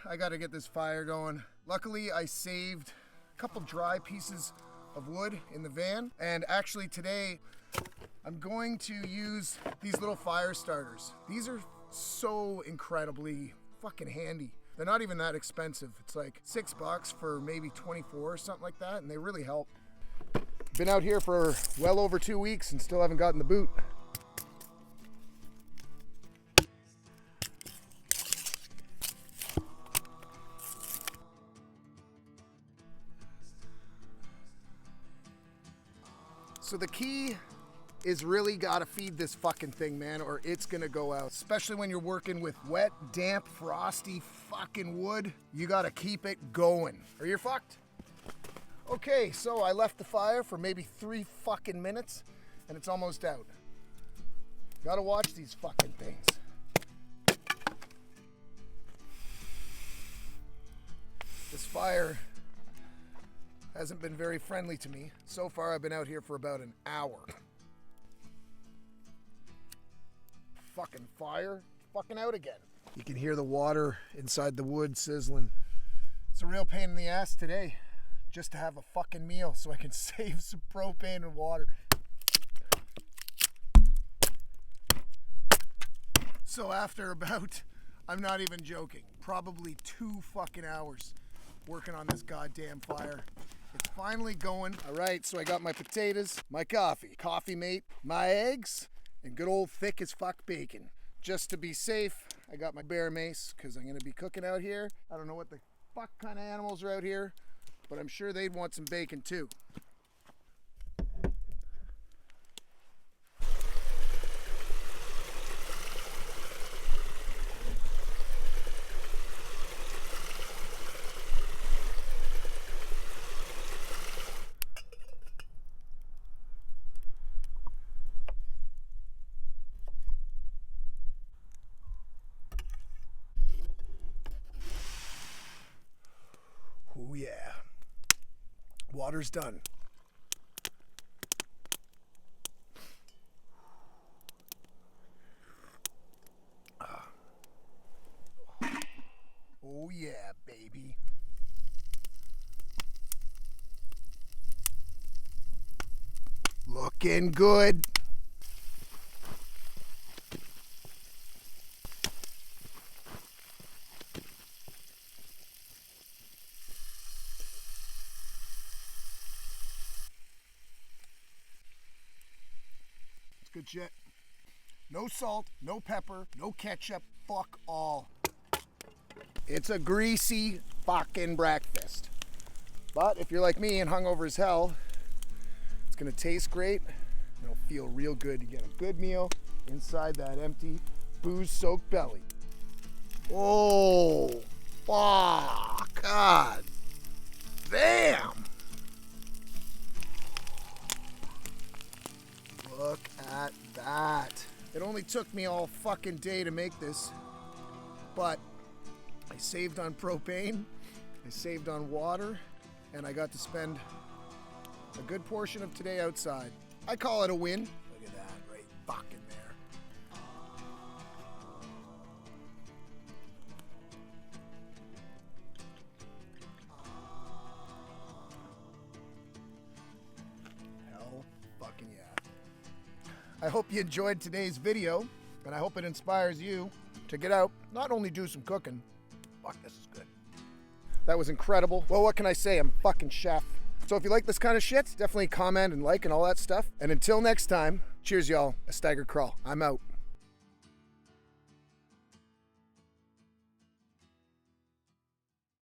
I gotta get this fire going. Luckily, I saved a couple dry pieces of wood in the van. And actually today, I'm going to use these little fire starters. These are so incredibly fucking handy. They're not even that expensive. It's like $6 for maybe 24 or something like that, and they really help. Been out here for well over 2 weeks and still haven't gotten the boot. So the key is really gotta feed this fucking thing, man, or it's gonna go out. Especially when you're working with wet, damp, frosty fucking wood. You gotta keep it going or you're fucked. Okay, so I left the fire for maybe 3 fucking minutes and it's almost out. Gotta watch these fucking things. This fire hasn't been very friendly to me. So far, I've been out here for about an hour. Fucking fire, fucking out again. You can hear the water inside the wood sizzling. It's a real pain in the ass today, just to have a fucking meal so I can save some propane and water. So after about, I'm not even joking, probably 2 fucking hours working on this goddamn fire, it's finally going. All right, so I got my potatoes, my coffee mate, my eggs, and good old thick as fuck bacon. Just to be safe, I got my bear mace because I'm gonna be cooking out here. I don't know what the fuck kind of animals are out here, but I'm sure they'd want some bacon too. Oh yeah, water's done. Oh yeah, baby. Looking good. Good shit. No salt, no pepper, no ketchup, fuck all. It's a greasy fucking breakfast. But if you're like me and hungover as hell, it's gonna taste great. It'll feel real good. You get a good meal inside that empty, booze-soaked belly. Oh, fuck, God damn. Look at that. It only took me all fucking day to make this, but I saved on propane, I saved on water, and I got to spend a good portion of today outside. I call it a win. Look at that, right fucking there. Hell fucking yeah. I hope you enjoyed today's video, and I hope it inspires you to get out, not only do some cooking. Fuck, this is good. That was incredible. Well, what can I say? I'm a fucking chef. So if you like this kind of shit, definitely comment and like and all that stuff. And until next time, cheers y'all. A Stagger Crawl. I'm out.